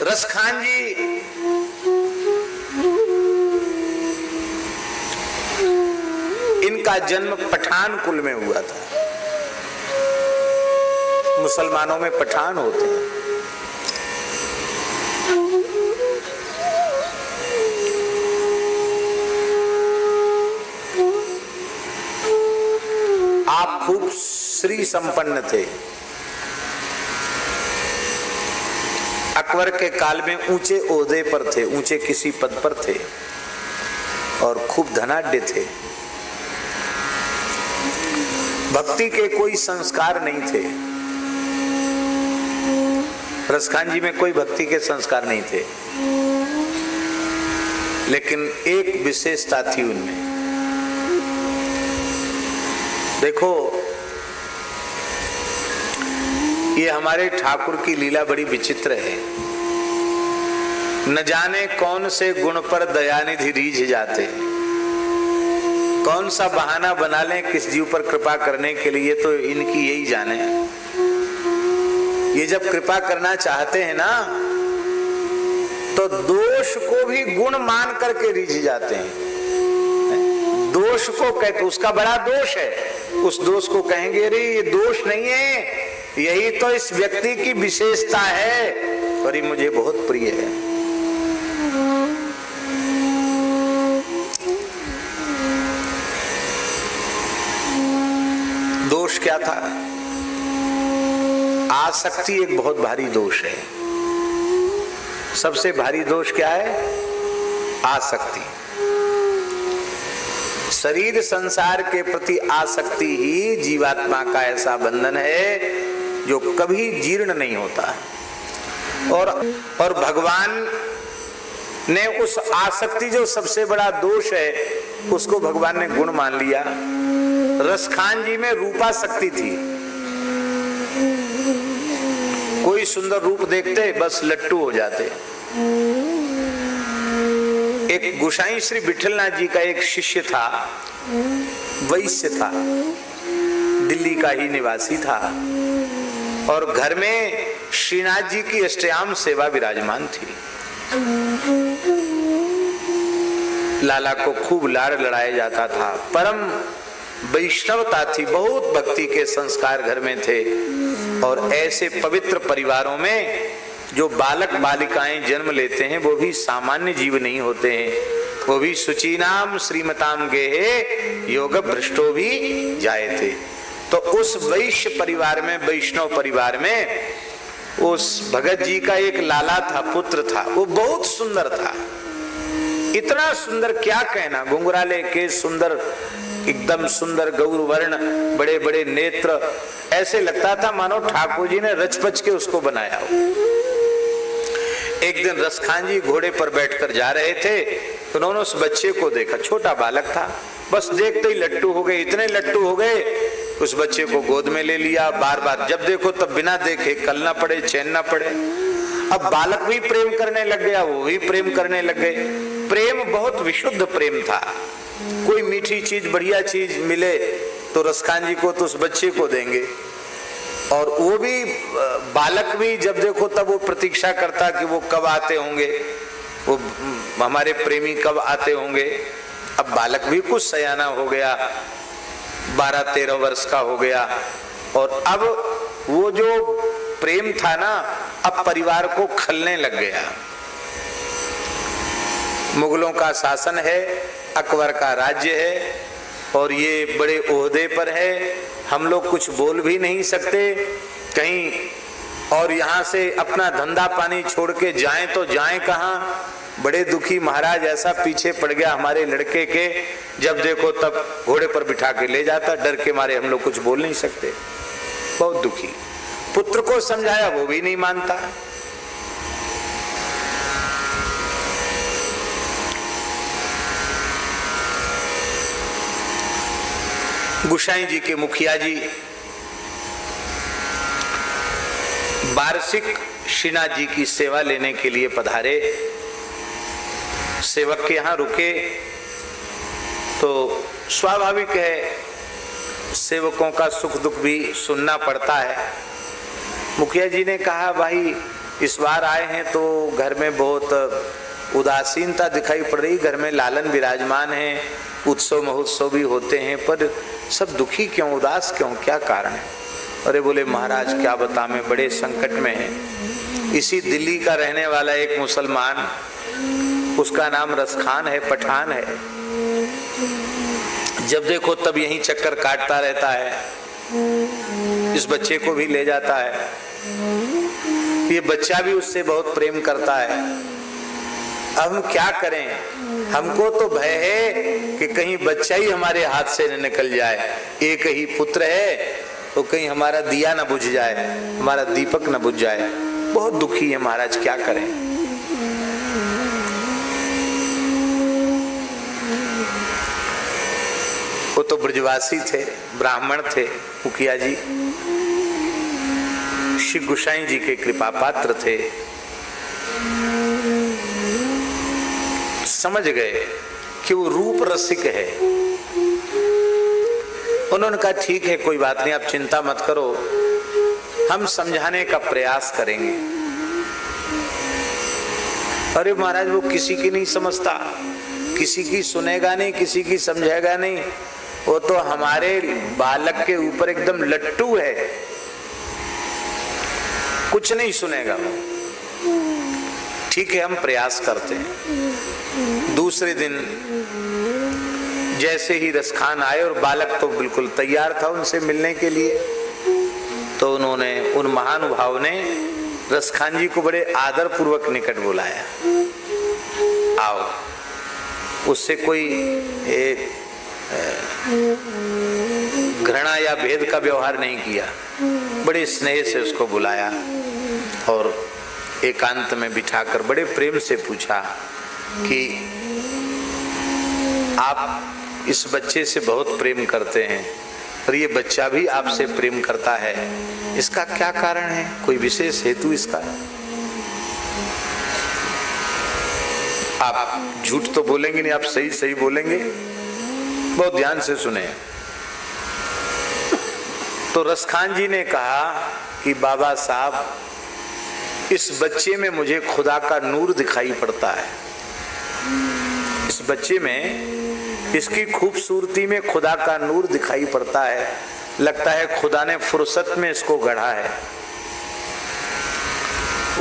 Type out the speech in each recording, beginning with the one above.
रसखान जी इनका जन्म पठान कुल में हुआ था। मुसलमानों में पठान होते हैं। आप खूब श्री संपन्न थे। अकबर के काल में ऊंचे ओहदे पर थे, ऊंचे किसी पद पर थे और खूब धनाढ्य थे। भक्ति के कोई संस्कार नहीं थे। रसखान जी में कोई भक्ति के संस्कार नहीं थे, लेकिन एक विशेषता थी उनमें। देखो, ये हमारे ठाकुर की लीला बड़ी विचित्र है। न जाने कौन से गुण पर दयानिधि रीझ जाते, कौन सा बहाना बना लें किस जीव पर कृपा करने के लिए, तो इनकी यही जाने। ये जब कृपा करना चाहते हैं ना, तो दोष को भी गुण मान करके रीझ जाते हैं। दोष को कहते, उसका बड़ा दोष है, उस दोष को कहेंगे अरे ये दोष नहीं है, यही तो इस व्यक्ति की विशेषता है और ये मुझे बहुत प्रिय है। दोष क्या था? आसक्ति एक बहुत भारी दोष है। सबसे भारी दोष क्या है? आसक्ति। शरीर संसार के प्रति आसक्ति ही जीवात्मा का ऐसा बंधन है जो कभी जीर्ण नहीं होता। और भगवान ने उस आसक्ति जो सबसे बड़ा दोष है, उसको भगवान ने गुण मान लिया। रसखान जी में रूपासक्ति थी। कोई सुंदर रूप देखते बस लट्टू हो जाते। एक गोसाई श्री विठलनाथ जी का एक शिष्य था, वैश्य था, दिल्ली का ही निवासी था और घर में श्रीनाथ जी की अष्टयाम सेवा विराजमान थी। लाला को खूब लाड़ लड़ाया जाता था। परम वैष्णवता थी, बहुत भक्ति के संस्कार घर में थे। और ऐसे पवित्र परिवारों में जो बालक बालिकाएं जन्म लेते हैं वो भी सामान्य जीव नहीं होते हैं, वो भी शुचीनाम श्रीमताम गेहे योग भ्रष्टो भी जाए थे। तो उस वैश्य परिवार में, वैष्णव परिवार में उस भगत जी का एक लाला था, पुत्र था। वो बहुत सुंदर था, इतना सुंदर क्या कहना, घुंघराले के सुंदर, एकदम सुंदर गौरवर्ण, बड़े बड़े नेत्र, ऐसे लगता था मानो ठाकुर जी ने रचपच के उसको बनाया हो। एक दिन रसखान जी घोड़े पर बैठकर जा रहे थे, उन्होंने उस बच्चे को देखा, छोटा बालक था, बस देखते ही लट्टू हो गए, इतने लट्टू हो गए, उस बच्चे को गोद में ले लिया। बार बार जब देखो तब बिना देखे कल ना पड़े चैन ना पड़े। अब बालक भी प्रेम करने लग गया, वो भी प्रेम करने लग गए। प्रेम बहुत विशुद्ध प्रेम था। कोई मीठी चीज, बढ़िया चीज मिले तो रसखान जी को तो उस बच्चे को देंगे, और वो भी बालक भी जब देखो तब वो प्रतीक्षा करता कि वो कब आते होंगे, वो हमारे प्रेमी कब आते होंगे। अब बालक भी कुछ सयाना हो गया, 12-13 वर्ष का हो गया, और अब वो जो प्रेम था ना, अब परिवार को खलने लग गया। मुगलों का शासन है, अकबर का राज्य है और ये बड़े ओहदे पर है, हम लोग कुछ बोल भी नहीं सकते कहीं, और यहाँ से अपना धंधा पानी छोड़ के जाएं तो जाएं कहाँ। बड़े दुखी महाराज, ऐसा पीछे पड़ गया हमारे लड़के के, जब देखो तब घोड़े पर बिठा के ले जाता, डर के मारे हम लोग कुछ बोल नहीं सकते। बहुत दुखी। पुत्र को समझाया, वो भी नहीं मानता। गोसाई जी के मुखिया जी वार्षिक श्रीनाथ जी की सेवा लेने के लिए पधारे। सेवक के यहाँ रुके तो स्वाभाविक है, सेवकों का सुख दुख भी सुनना पड़ता है। मुखिया जी ने कहा, भाई इस बार आए हैं तो घर में बहुत उदासीनता दिखाई पड़ रही। घर में लालन विराजमान है, उत्सव महोत्सव भी होते हैं, पर सब दुखी क्यों, उदास क्यों, क्या कारण है? अरे बोले महाराज क्या बता, मैं बड़े संकट में है। इसी दिल्ली का रहने वाला एक मुसलमान, उसका नाम रसखान है, पठान है, जब देखो तब यहीं चक्कर काटता रहता है, इस बच्चे को भी ले जाता है। ये बच्चा भी उससे बहुत प्रेम करता है। अब हम क्या करें? हमको तो भय है कि कहीं बच्चा ही हमारे हाथ से न निकल जाए। एक ही पुत्र है तो कहीं हमारा दिया न बुझ जाए, हमारा दीपक न बुझ जाए। बहुत दुखी है महाराज, क्या करें? वो तो ब्रजवासी थे, ब्राह्मण थे, मुखिया जी श्री गोसाई जी के कृपा पात्र थे। समझ गए कि वो रूप रसिक है। उन्होंने कहा ठीक है, कोई बात नहीं, आप चिंता मत करो, हम समझाने का प्रयास करेंगे। अरे महाराज वो किसी की नहीं समझता, किसी की सुनेगा नहीं, किसी की समझेगा नहीं। वो तो हमारे बालक के ऊपर एकदम लट्टू है, कुछ नहीं सुनेगा वो। ठीक है, हम प्रयास करते हैं। दूसरे दिन जैसे ही रसखान आए, और बालक तो बिल्कुल तैयार था उनसे मिलने के लिए, तो उन्होंने, उन महानुभाव ने रसखान जी को बड़े आदर पूर्वक निकट बुलाया। आओ। उससे कोई घृणा या भेद का व्यवहार नहीं किया, बड़े स्नेह से उसको बुलाया और एकांत में बिठाकर बड़े प्रेम से पूछा कि आप इस बच्चे से बहुत प्रेम करते हैं और ये बच्चा भी आपसे प्रेम करता है, इसका क्या कारण है? कोई विशेष हेतु इसका? आप झूठ तो बोलेंगे नहीं, आप सही सही बोलेंगे। बहुत ध्यान से सुने। तो रसखान जी ने कहा कि बाबा साहब, इस बच्चे में मुझे खुदा का नूर दिखाई पड़ता है। इस बच्चे में, इसकी खूबसूरती में खुदा का नूर दिखाई पड़ता है। लगता है खुदा ने फुर्सत में इसको गढ़ा है।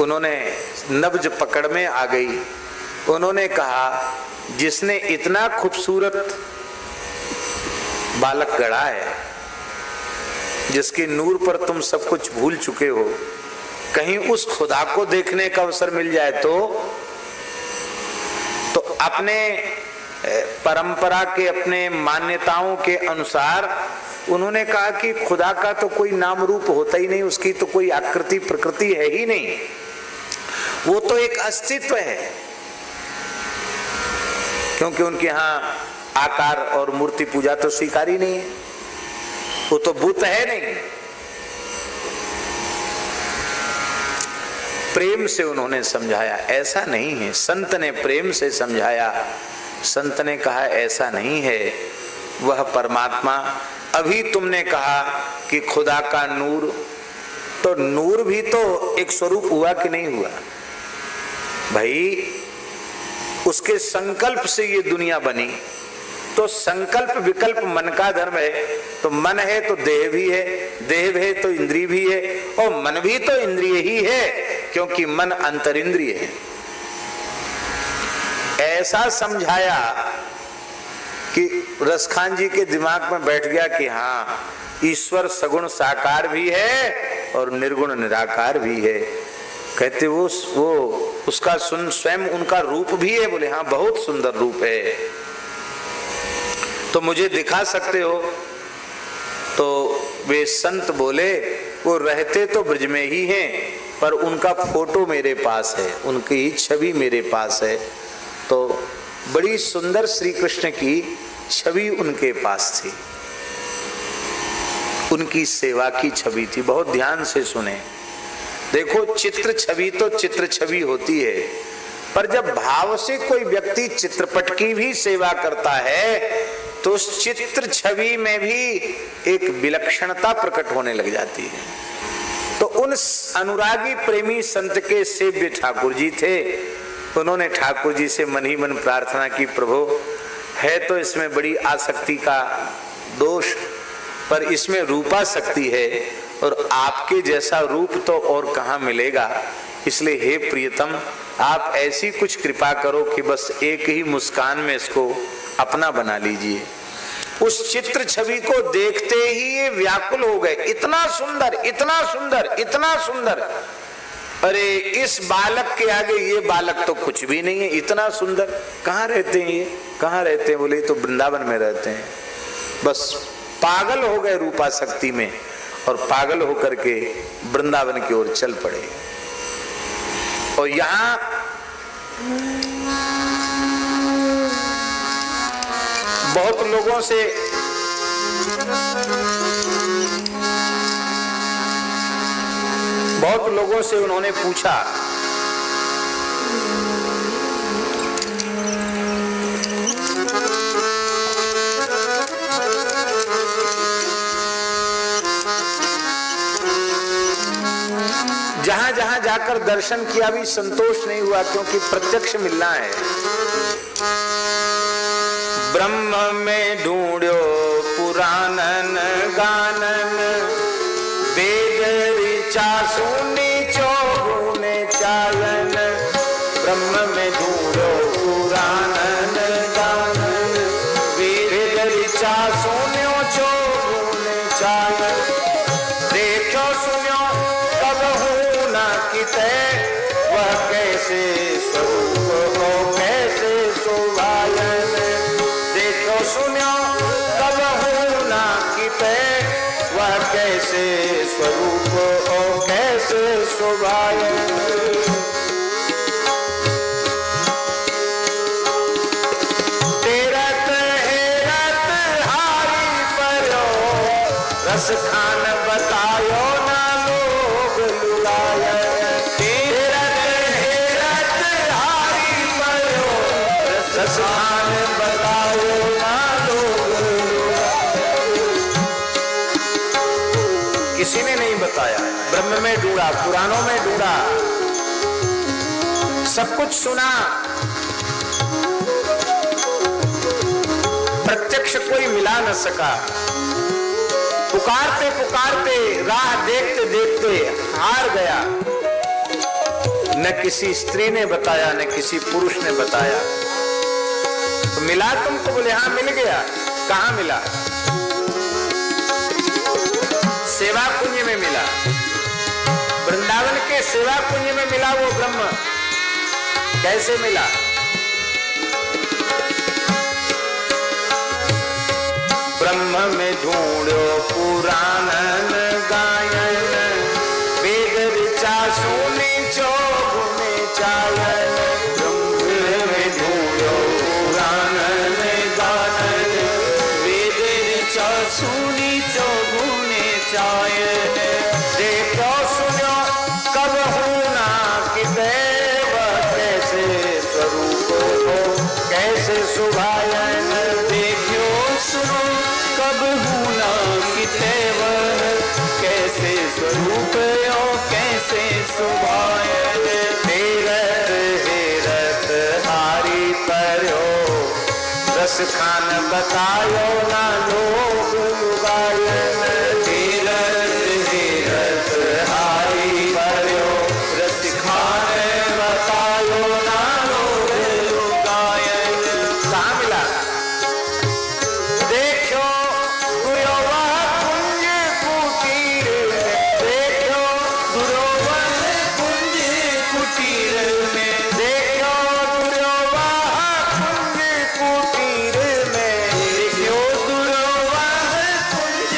उन्होंने नब्ज पकड़ में आ गई। उन्होंने कहा जिसने इतना खूबसूरत बालक गढ़ा है, जिसके नूर पर तुम सब कुछ भूल चुके हो, कहीं उस खुदा को देखने का अवसर मिल जाए तो अपने परंपरा के, अपने मान्यताओं के अनुसार उन्होंने कहा कि खुदा का तो कोई नाम रूप होता ही नहीं, उसकी तो कोई आकृति प्रकृति है ही नहीं, वो तो एक अस्तित्व है। क्योंकि उनके यहाँ आकार और मूर्ति पूजा तो स्वीकार ही नहीं है, वो तो भूत है नहीं। प्रेम से उन्होंने समझाया, ऐसा नहीं है। संत ने प्रेम से समझाया। संत ने कहा ऐसा नहीं है, वह परमात्मा। अभी तुमने कहा कि खुदा का नूर, तो नूर भी तो एक स्वरूप हुआ कि नहीं हुआ भाई? उसके संकल्प से ये दुनिया बनी। तो संकल्प विकल्प मन का धर्म है। तो मन है तो देह भी है, देह है तो इंद्रिय भी है, और मन भी तो इंद्रिय ही है, क्योंकि मन अंतरिंद्रिय है। ऐसा समझाया कि रसखान जी के दिमाग में बैठ गया कि हाँ, ईश्वर सगुण साकार भी है और निर्गुण निराकार भी है। कहते वो उसका स्वयं उनका रूप भी है। बोले हाँ, बहुत सुंदर रूप है, तो मुझे दिखा सकते हो? तो वे संत बोले वो रहते तो ब्रज में ही हैं, पर उनका फोटो मेरे पास है, उनकी ही छवि मेरे पास है। तो बड़ी सुंदर श्री कृष्ण की छवि उनके पास थी, उनकी सेवा की छवि थी। बहुत ध्यान से सुने। देखो, चित्र छवि तो चित्र छवि होती है, पर जब भाव से कोई व्यक्ति चित्रपट की भी सेवा करता है तो उस चित्र छवि में भी एक विलक्षणता प्रकट होने लग जाती है। तो उन अनुरागी प्रेमी संत के सेव्य ठाकुर जी थे। उन्होंने ठाकुर जी से मन ही मन प्रार्थना की, प्रभु है तो इसमें बड़ी आसक्ति का दोष, पर इसमें रूपासक्ति है और आपके जैसा रूप तो और कहाँ मिलेगा। इसलिए हे प्रियतम, आप ऐसी कुछ कृपा करो कि बस एक ही मुस्कान में इसको अपना बना लीजिए। उस चित्र छवि को देखते ही ये व्याकुल हो गए, इतना सुंदर, इतना सुंदर, इतना सुंदर। अरे इस बालक के आगे ये बालक तो कुछ भी नहीं है, इतना सुंदर। कहाँ रहते हैं ये, कहाँ रहते हैं? बोले तो वृंदावन में रहते हैं। बस पागल हो गए रूपासक्ति में और पागल होकर के वृंदावन की ओर चल पड़े। और यहां बहुत लोगों से उन्होंने पूछा, जहां जहां जाकर दर्शन किया भी संतोष नहीं हुआ, क्योंकि प्रत्यक्ष मिलना है। ब्रह्म में ढूंढो पुराणन गानन, वेद ऋचा सुनी चौगुने चालन। ब्रह्म में ढूंढो पुराणन गानन, वेद ऋचा सुनियो चौगुने चालन। देखो सुनियो कब हूं न किते, वह कैसे स्वरूप हो कैसे शोभायन। देखो सुनियो कब हूं न किते, वह कैसे स्वरूप हो कैसे शोभायन। तेरत हेरत हारी परो, रस खान बतायो ना लोग लुगाया। तेरत हेरत हारी परो, रस खान बतायो ना लोग लुगाया। किसी ने नहीं बताया। ब्रह्म में ढूंढा, पुराणों में ढूंढा, सब कुछ सुना, प्रत्यक्ष कोई मिला न सका। पुकारते पुकारते राह देखते देखते हार गया। न किसी स्त्री ने बताया न किसी पुरुष ने बताया। तो मिला तुमको? बोले हाँ मिल गया। कहाँ मिला? सेवा कुंज में मिला। वृंदावन के सेवा कुंज में मिला वो ब्रह्म। कैसे मिला? ब्रह्म में ढूंढो पुराणन गायन, वेद ऋचा सुनी चौगुने चालन। ब्रह्म में ढूंढो पुराणन गायन, वेद ऋचा सुनी चौगुने चालन। देखो सुनो कब हूं ना किते, वह कैसे स्वरूप हो कैसे शोभायन। देखो सुनो कब हूं ना किते, वह कैसे स्वरूप हो कैसे शोभायन। हेरत हेरत हारी परो, रस खान बतायो ना लोग लुगायन। हेरत हेरत हारी परो, रस खान बतायो ना लोग लुगायन। कहाँ मिला? देखो दुर्योवा कुंज कुटीर में, देखो दुर्योवा कुंज कुटीर में, देखो दुर्योवा कुंज कुटीर में, देखो दुर्योवा कुंज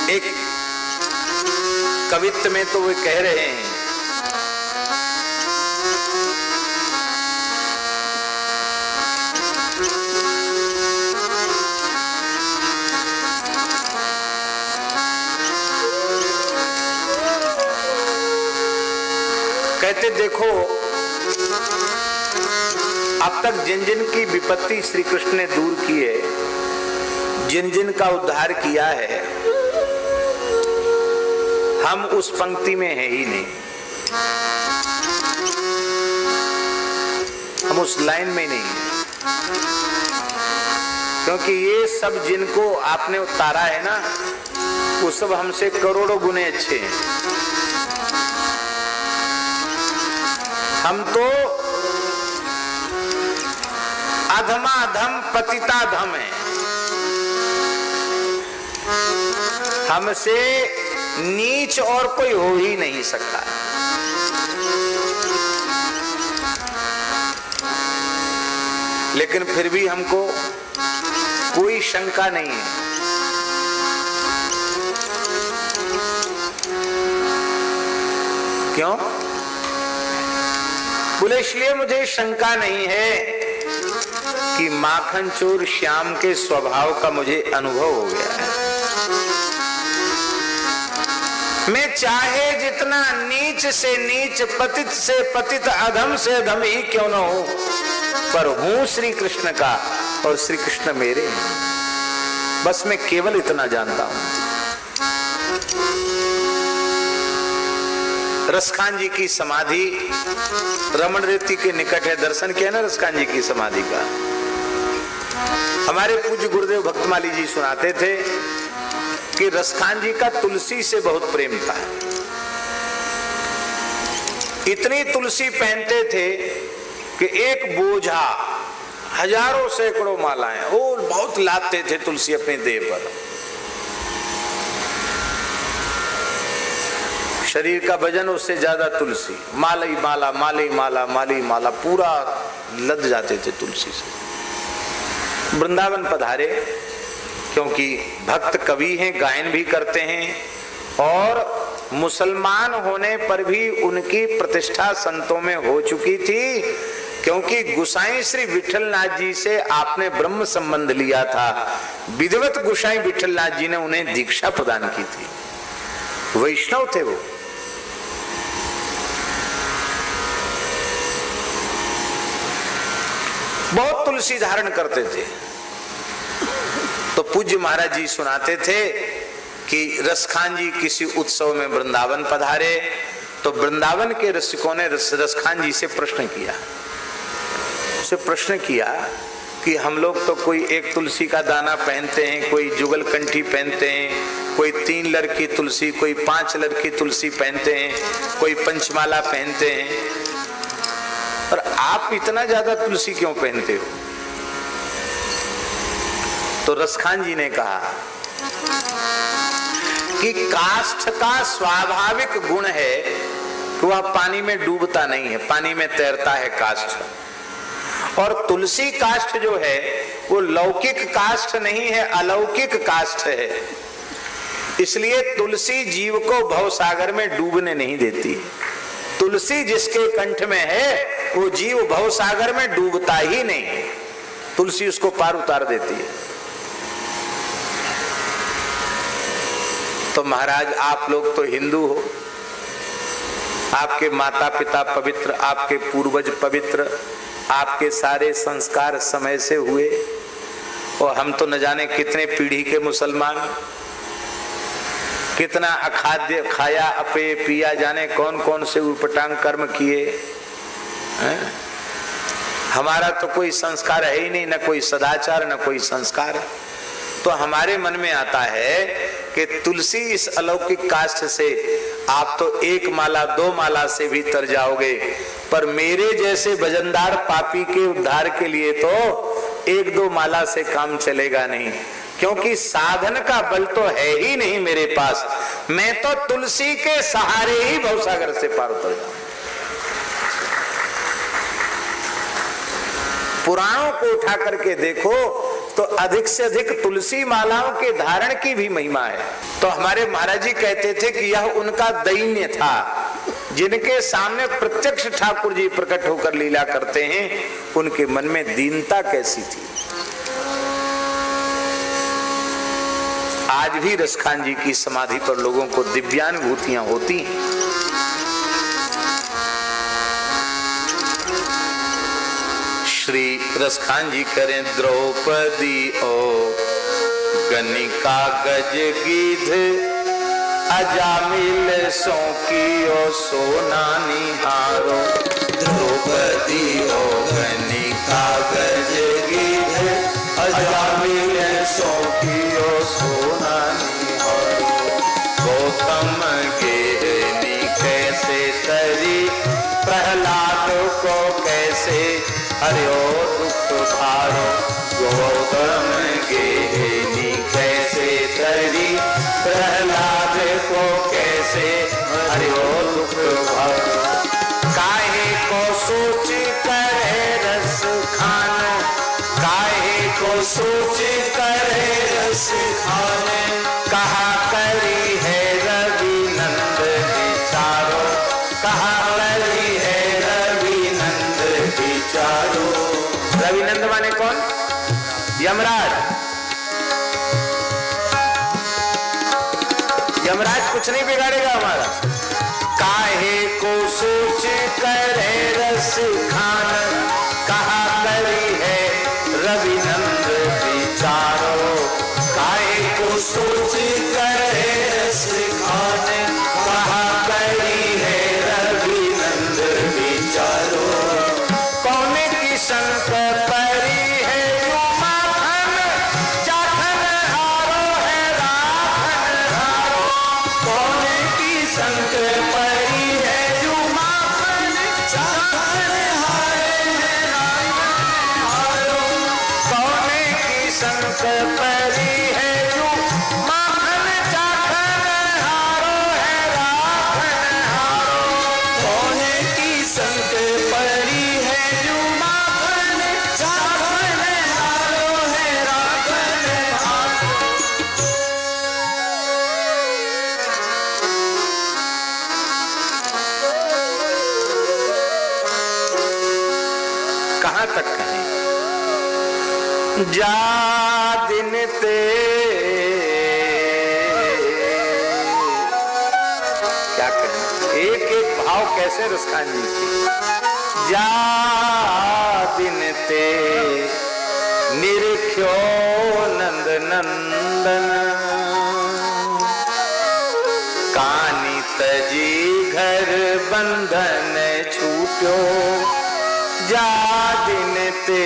एक कवित्व में तो वे कह रहे हैं, कहते देखो अब तक जिन जिन की विपत्ति श्री कृष्ण ने दूर की है, जिन जिन का उद्धार किया है, हम उस पंक्ति में है ही नहीं, हम उस लाइन में नहीं है। क्योंकि ये सब जिनको आपने उतारा है ना, वो सब हमसे करोड़ों गुने अच्छे हैं। हम तो अधमाधम पतिताधम है, हमसे नीच और कोई हो ही नहीं सकता। लेकिन फिर भी हमको कोई शंका नहीं है। क्यों? बोले इसलिए मुझे शंका नहीं है कि माखन चोर श्याम के स्वभाव का मुझे अनुभव हो गया है। मैं चाहे जितना नीच से नीच, पतित से पतित, अधम से अधम ही क्यों न हो, पर हूं श्री कृष्ण का और श्री कृष्ण मेरे हैं। बस मैं केवल इतना जानता हूं। रसखान जी की समाधि रमण रेती के निकट है। दर्शन किया ना रसखान जी की समाधि का। हमारे पूज्य गुरुदेव भक्तमाली जी सुनाते थे कि रसखान जी का तुलसी से बहुत प्रेम था। इतनी तुलसी पहनते थे कि एक बोझा, हजारों सैकड़ों मालाएं, वो बहुत लादते थे तुलसी अपने देह पर। शरीर का वजन उससे ज्यादा तुलसी, माली माला, माली माला, माली माला, पूरा लद जाते थे तुलसी से। वृंदावन पधारे, क्योंकि भक्त कवि हैं, गायन भी करते हैं, और मुसलमान होने पर भी उनकी प्रतिष्ठा संतों में हो चुकी थी, क्योंकि गुसाई श्री विठलनाथ जी से आपने ब्रह्म संबंध लिया था। विधिवत गुसाई विठलनाथ जी ने उन्हें दीक्षा प्रदान की थी। वैष्णव थे वो। बहुत तुलसी धारण करते थे। तो पूज्य महाराज जी सुनाते थे कि रसखान जी किसी उत्सव में वृंदावन पधारे, तो वृंदावन के रसिकों ने रसखान जी से प्रश्न किया। उसे प्रश्न किया कि हम लोग तो कोई एक तुलसी का दाना पहनते हैं, कोई जुगल कंठी पहनते हैं, कोई 3 लड़ की तुलसी, कोई 5 लड़ की तुलसी पहनते हैं, कोई पंचमाला पहनते हैं, और आप इतना ज्यादा तुलसी क्यों पहनते हो? तो रसखान जी ने कहा कि काष्ठ का स्वाभाविक गुण है कि वह पानी में डूबता नहीं है, पानी में तैरता है काष्ठ। और तुलसी काष्ठ जो है वो लौकिक काष्ठ नहीं है, अलौकिक काष्ठ है। इसलिए तुलसी जीव को भवसागर में डूबने नहीं देती। तुलसी जिसके कंठ में है वो जीव भवसागर में डूबता ही नहीं है, तुलसी उसको पार उतार देती है। तो महाराज आप लोग तो हिंदू हो, आपके माता पिता पवित्र, आपके पूर्वज पवित्र, आपके सारे संस्कार समय से हुए, और हम तो न जाने कितने पीढ़ी के मुसलमान, कितना अखाद्य खाया, अपेय पिया, जाने कौन कौन से उटपटांग कर्म किए हैं? हमारा तो कोई संस्कार है ही नहीं, न कोई सदाचार न कोई संस्कार। तो हमारे मन में आता है कि तुलसी इस अलौकिक काष्ठ से आप तो 1 माला 2 माला से भी तर जाओगे, पर मेरे जैसे भजनदार पापी के उद्धार के लिए तो 1-2 माला से काम चलेगा नहीं, क्योंकि साधन का बल तो है ही नहीं मेरे पास। मैं तो तुलसी के सहारे ही भवसागर से पार उतर जाऊं। पुराणों को उठा करके देखो तो अधिक से अधिक तुलसी मालाओं के धारण की भी महिमा है। तो हमारे महाराज जी कहते थे कि यह उनका दैन्य था, जिनके सामने प्रत्यक्ष ठाकुर जी प्रकट होकर लीला करते हैं, उनके मन में दीनता कैसी थी। आज भी रसखान जी की समाधि पर लोगों को दिव्यानुभूतियां होती हैं। श्री रसखान जी करें द्रौपदी ओ गनिका गज गीध अजामिल सौकियो सोना निहारो। द्रौपदी ओ गनिका गज गीध अजामिल सौकियो सोना निहारो। गौतम गिरनी कैसे तरी प्रहलाद को कैसे हरियो दुख भारो। गौतम गिरनी कैसे तरी प्रहलाद को कैसे हरियो दुख भारो। काहे को सोच करे रस खान, काहे को सोच करे रस खान। कहा करी है रवि नंद विचारो, कहा करी है रवि नंद विचारो। रवि नंद माने कौन? यमराज। यमराज कुछ नहीं बिगाड़ेगा हमारा। काहे को सोच करे रस खान, कहा करी है रवि नंद विचारो। काहे को सोच करे रस खान, कहा करी है रवि नंद विचारो। कौन की संत परी है जो माखन, चाखन हारो है राखन हारो। कौन की संत परी है जो माखन, चाखन हारे है राखन हारो। कौन की संत परी है जो माखन, चाखन हारो है राखन हारो। कौन की संत परी है जो माखन, चाखन हारो है राखन हारो। कहां तक कहें? जा दिन ते क्या कहें, एक एक भाव कैसे रसखान जी की। जा दिन ते निरख्यो नंद नंदन, कानी तजी घर बंधन छूट्यो। जा दिन ते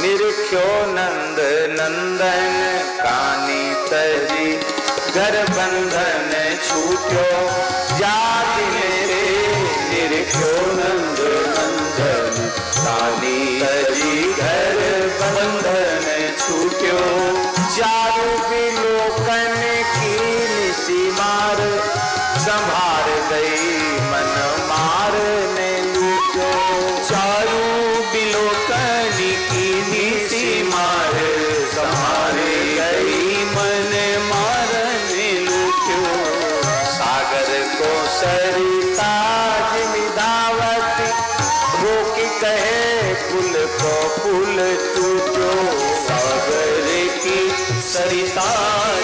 निरख्यो नंद नंदन, कानी तजी घर बंधन छूट्यो। जा दिन ते निरख्यो नंद नंदन, कानी तजी घर बंधन छूट्यो। चारु विलोकन की निसी मार, संभार गई मन मार ने लूटो। चारु विलोकन की निसी मार, संभार गई मन मार ने लूटो। सागर को सरिता जिमि धावत, रोकी कहे पुल को पुल टूटो। सागर की सरिता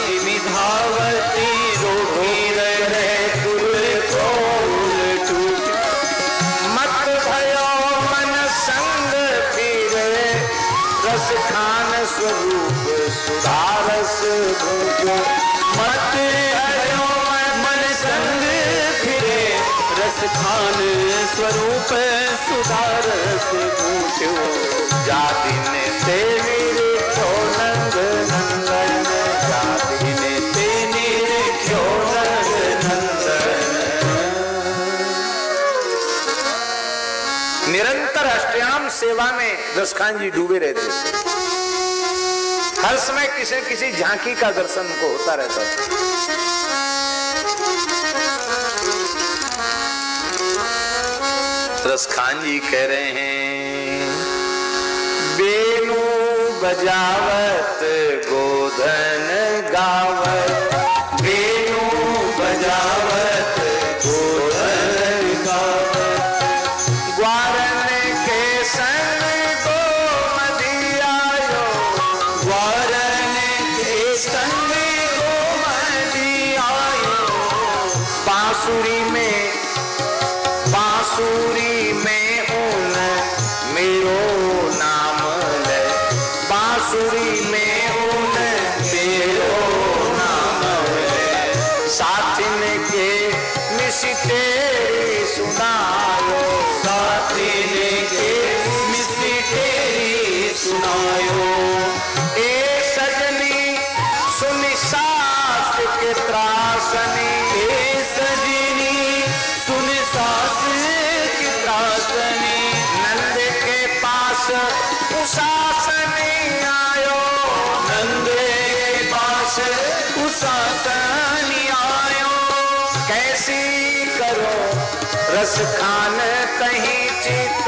जिमि धावती, रोकी रहे पुल को पुल टूटो। मत भयो मन संग फिरे, रस खान स्वरूप सुधारस भूजो। मत भयो मन संग फिरे, रस खान स्वरूप सुधारस भूजो। जा दिन ते निरख्यो नंद नंदन, जा दिन ते निरख्यो नंद नंदन। निरंतर अष्टयाम सेवा में रसखान जी डूबे रहते थे। हर समय किसी न किसी झांकी का दर्शन उनको होता रहता था। रसखान जी कह रहे हैं, बेनू बजावत गोधन गावत, वेणु बजावत गोधन गावत, ग्वारन के संग गोमती आयो, ग्वारन के संग गोमती आयो, बांसुरी में ऊन मेरो नाम ले, बांसुरी में ऊन मेरो नाम ले, साथिन के मिसते सुनायो, साथिन के मिसते सुनायो, ए सजनी सुनि सास के त्रासनी, ए सजनी सुनि सास की त्रासनी, नंद के पास उसासनी आयो, नंद के पास उसासनी आयो, कैसी करो रस खान कहीं चित,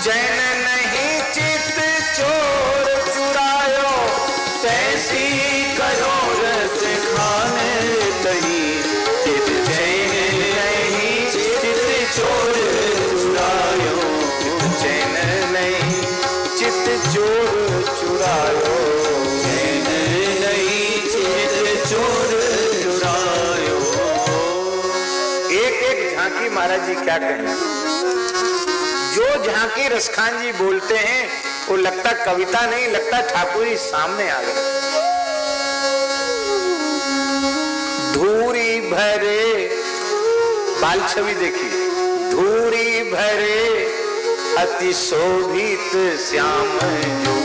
चैन नहीं चित चोर चुरायो, कैसी करो रस खान कहीं चित, चैन नहीं चित चोर चुरायो, चैन नहीं चित चोर चुरायो, चैन नहीं चित चोर चुरायो। एक एक झांकी महाराज जी क्या कहें, जो झांकी रसखान जी बोलते हैं वो लगता कविता नहीं, लगता ठाकुर जी सामने आ गए। धूरी भरे बाल छवि देखिए, धूरी भरे अति शोभित श्याम जो,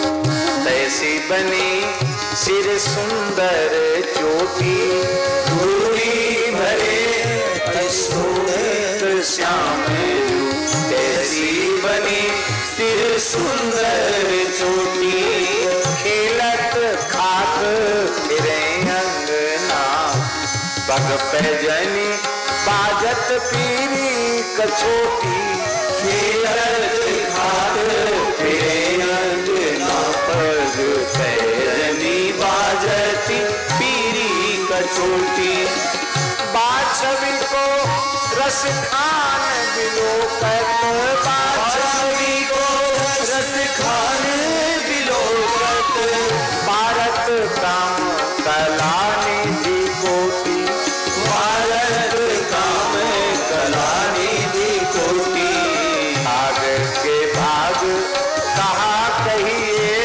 तैसी बनी सिर सुंदर चोटी, धूरी भरे अति शोभित श्याम जो, तैसी बनी सिर सुंदर चोटी, खेलत खात फिरे अंगना, पग पैजनी बाजत पीरी कछोटी, खेलत खात फिरे अंगना, पग पैजनी बाजत पीरी कछोटी, बाछवी को रस खान बिलोकत, बाछवी को रस खान बिलोकत, भारत काम कला निधि कोटि, भारत काम कला निधि कोटि, भाग के भाग कहा कहिए,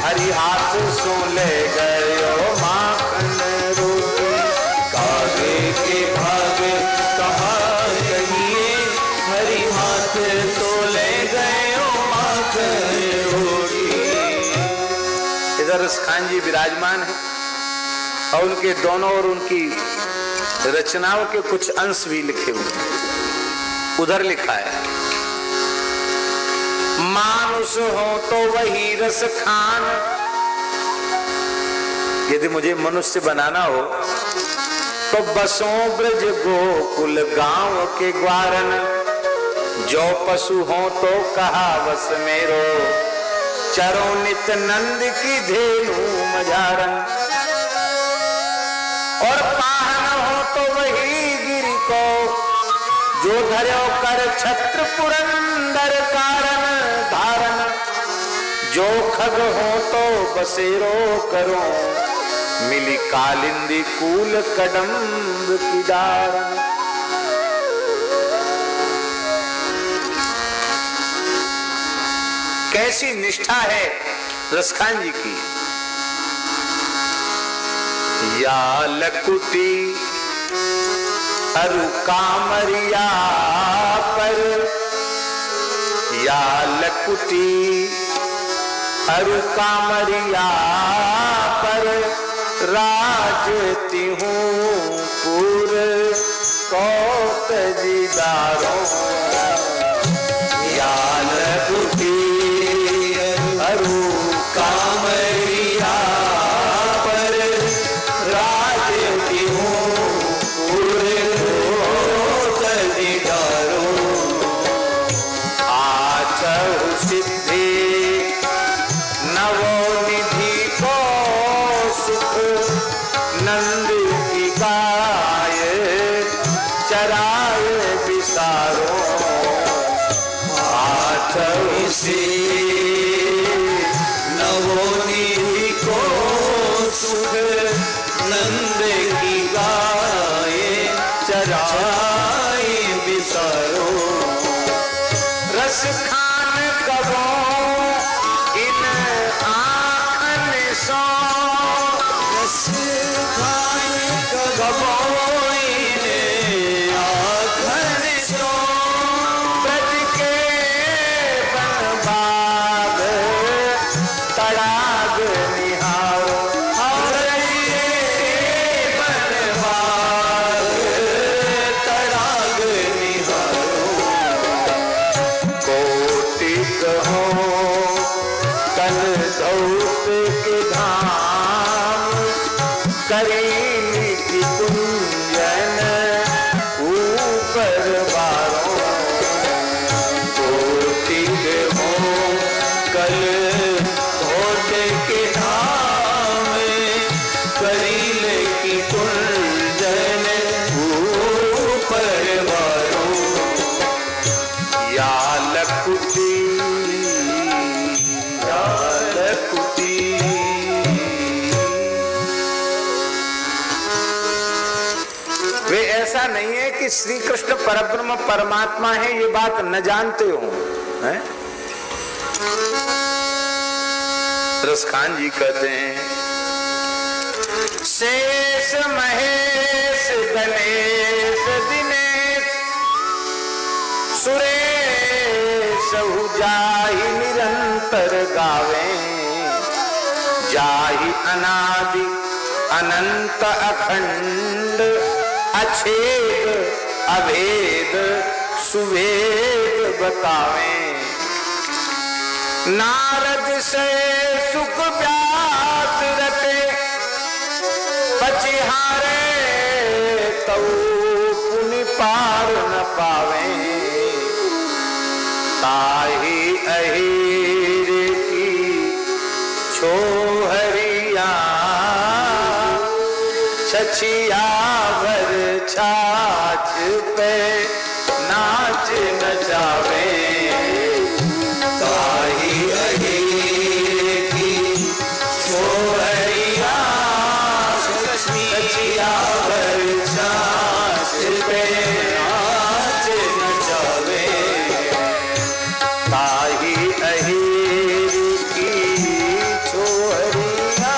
हरि हाथ सो ले गयो माखन रोटी, कागे के भाग कहा कहिए, हरि हाथ सो ले गयो माखन रोटी। इधर रसखान जी विराजमान है और उनके दोनों और उनकी रचनाओं के कुछ अंश भी लिखे हुए हैं। उधर लिखा है, मानुष हो तो वही रस खान, यदि मुझे मनुष्य बनाना हो तो बसों ब्रज गोकुल गांव के ग्वारन, जो पशु हो तो कहा बस मेरो, चरो नित नंद की धेनु मझारन, और पाहन हो तो वही गिरि को, जो धर्यो कर छत्र पुरंदर कारण धारण, जो खग हो तो बसेरो करो, मिली कालिंदी कूल कदम्ब की दारन। कैसी निष्ठा है रसखान जी की। या लकुटी अरु कामरिया पर, या लकुटी अरु कामरिया पर, राजती हूँ पूर कौत जीदारों, या लकुटी अरु कामरिया पर, राजती हूँ पूर कौत जीदारों, आचहु सिद्धि नवो करीली की कुंजन ऊपर बारों कोटि के हो कल धोते के नाम करीले की कुंजन ऊपर बारों या लकुटी या लकुटी। वे ऐसा नहीं है कि श्री कृष्ण परब्रह्म परमात्मा है ये बात न जानते हो, हैं? रसखान जी कहते हैं शेष महेश गणेश दिनेश सुरेश जाहि निरंतर गावे जाहि अनादि अनंत अखंड अछेद अभेद सुवेद बतावे नारद से सुख व्यास रते पचिहारे तौ पुनि पार न पावे ताहि अहिर की छोहरिया छछिया भर छाछ पे नाच नचावे ताहि अहिर की छोहरिया छछिया भर छाछ पे नाच नचावे ताहि अहिर की छोहरिया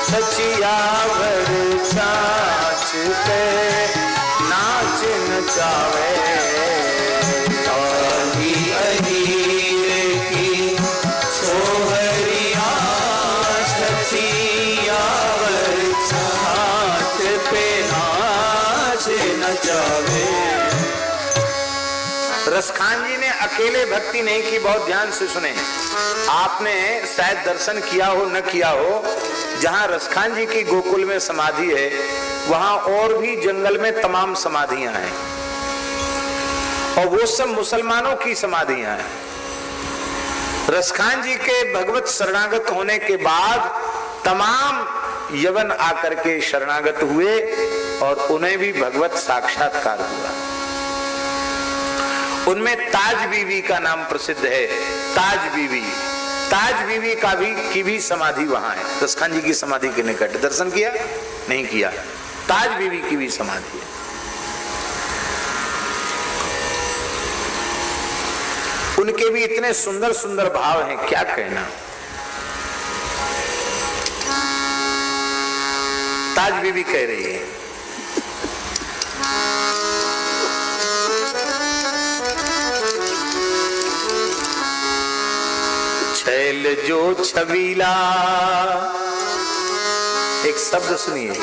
छछिया भर छाछ पे नाच नचावे ताहि अहिर की छोहरिया छछिया भर छाछ पे नाच नचावे। रसखान जी ने अकेले भक्ति नहीं की, बहुत ध्यान से सुने। आपने शायद दर्शन किया हो न किया हो, जहां रसखान जी की गोकुल में समाधि है वहां और भी जंगल में तमाम समाधियां हैं और वो सब मुसलमानों की समाधियां हैं। रसखान जी के भगवत शरणागत होने के बाद तमाम यवन आकर के शरणागत हुए और उन्हें भी भगवत साक्षात्कार हुआ। उनमें ताज बीवी का नाम प्रसिद्ध है। ताज बीवी की भी समाधि वहां है, रसखान जी की समाधि के निकट। दर्शन किया नहीं किया? ताज बीवी की भी समाधि है। उनके भी इतने सुंदर सुंदर भाव हैं, क्या कहना। ताज बीवी कह रही है छैल जो छबीला, एक शब्द सुनिए,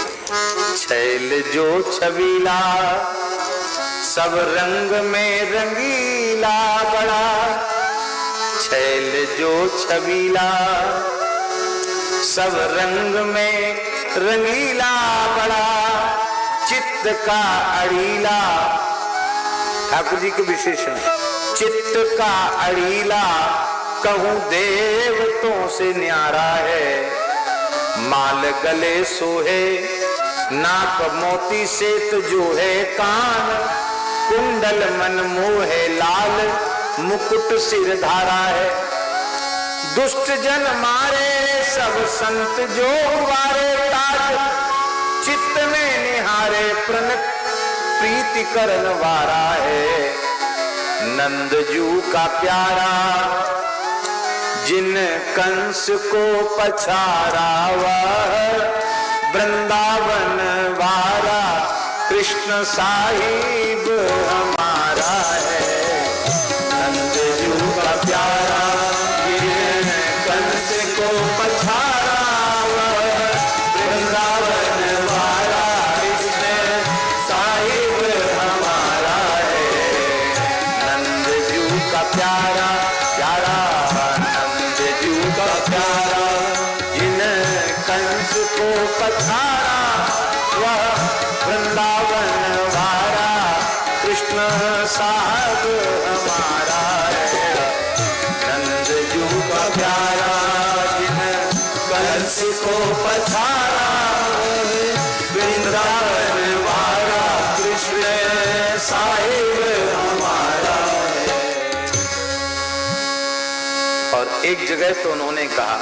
छैल जो छबीला सब रंग में रंगीला बड़ा, छैल जो छबीला सब रंग में रंगीला बड़ा, चित्त का अड़ीला, ठाकुर जी के विशेषण, चित्त का अड़ीला कहूं देवतों से न्यारा है, माल गले सोहे नाक मोती सेत जो है कान, कुंडल मन मोहे लाल मुकुट सिर धारा है, दुष्ट जन मारे सब संत जो वारे ताज, चित्त में निहारे प्रणत प्रीति करन वारा है, नंद जू का प्यारा जिन कंस को पछारा वह वृंदावन वारा कृष्ण साहिब हमारा है, नंद जू का प्यारा जिन कंस को पछारा वह वृंदावन वारा कृष्ण साहिब हमारा है, नंद जू का प्यारा प्यारा प्यारा जिन कंस को पछाड़ा, वह वृंदावन वारा कृष्ण साहब हमारा है। नंद जू का प्यारा जिन कलश को पछाड़ा, वृंदावन वारा कृष्ण साहिब हमारा है। और एक जगह तो उन्होंने कहा,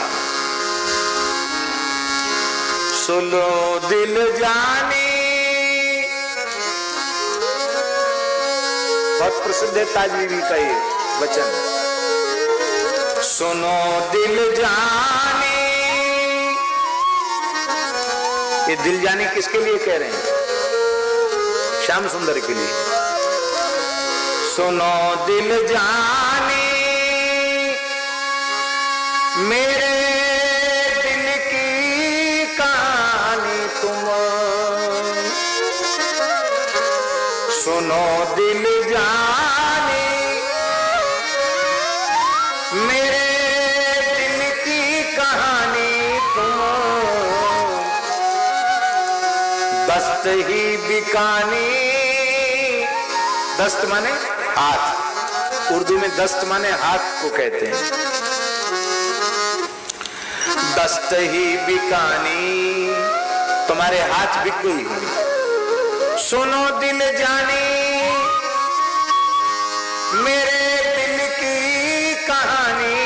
सुनो दिल जानी, बहुत प्रसिद्ध है ताज बीवी का ये वचन, सुनो दिल जानी। ये दिल जानी किसके लिए कह रहे हैं? श्याम सुंदर के लिए। सुनो दिल जानी, मेरे दिल की कहानी तुम, सुनो दिल जानी, मेरे दिल की कहानी तुम, दस्त ही बिकानी। दस्त माने हाथ, उर्दू में दस्त माने हाथ को कहते हैं। दस्त ही बिकानी, तुम्हारे हाथ बिक गई होंगी। सुनो दिल जानी, मेरे दिल की कहानी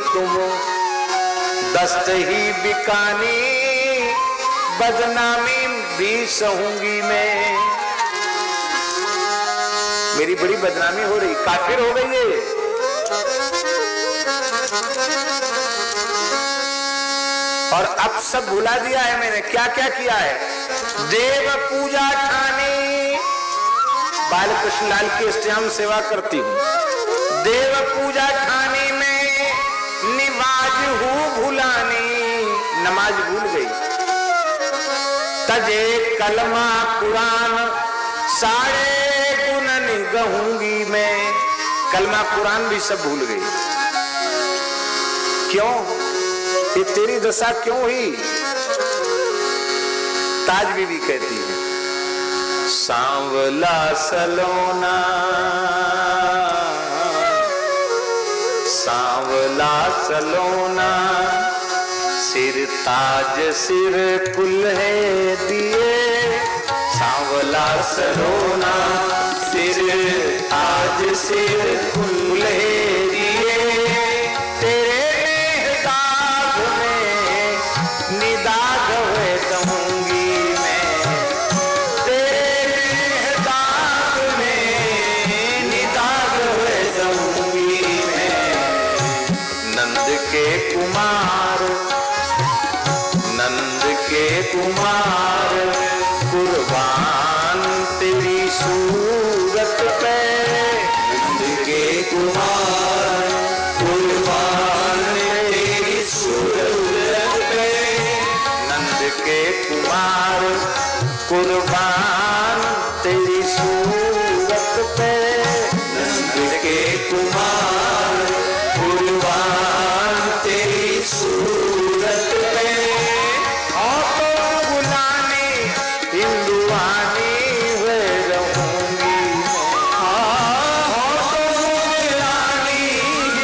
तुम, दस्त ही बिकानी, बदनामी भी सहूंगी मैं। मेरी बड़ी बदनामी हो रही, काफिर हो गई है। और अब सब भुला दिया है मैंने, क्या क्या किया है। देव पूजा ठानी, बाल कृष्ण लाल की अष्टयाम सेवा करती हूँ। देव पूजा ठानी में निवाज हूँ भुलानी, नमाज भूल गई। तजे कलमा कुरान, सारे गुण निगहूंगी मैं। कलमा कुरान भी सब भूल गई। क्यों? ये तेरी दशा क्यों हुई? ताज बीवी कहती है, सांवला सलोना, सांवला सलोना, सिर ताज सिर कुल है दिए। सांवला सलोना, सिर ताज सिर कुल है दिए। तेरे दाग में निदाग हुए कहूंगी मैं, तेरे दाग में निदाग हुए कहूंगी मैं। नंद के कुमार, नंद के कुमार, कुर्बान तेरी सूरत पे। नंद के कुमार, कुर्बान तेरी सूरत पे। नंद के कुमार, कुर्बान तेरी सूरत पे। नंद के कुमार, कुर्बान तेरी सूरत पे। और तो बुलाने हिंदुआनी हुए रहूंगी, और तो बुलानी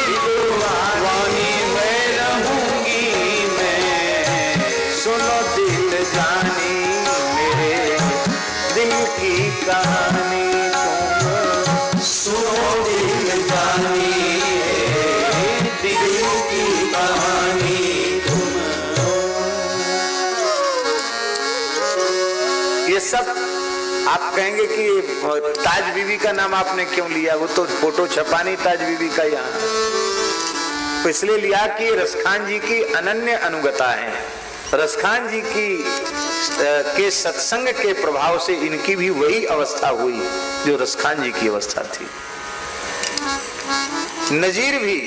हिंदुआनी हुए रहूंगी मैं। सुनो दिल जानी, मेरे दिल की कहानी तुम, सुनो दिल जानी, दिल की कहानी तुम। ये सब आप कहेंगे कि ताज बीवी का नाम आपने क्यों लिया? वो तो फोटो छपा नहीं ताज बीवी का यहाँ, तो इसलिए लिया कि रसखान जी की अनन्य अनुगता है। रसखान जी की के सत्संग के प्रभाव से इनकी भी वही अवस्था हुई जो रसखान जी की अवस्था थी। नजीर भी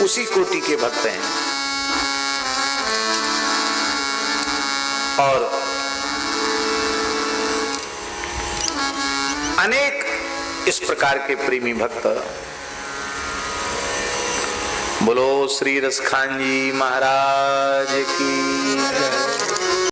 उसी कोटि के भक्त हैं। और अनेक इस प्रकार के प्रेमी भक्त। बोलो श्री रसखान जी महाराज की।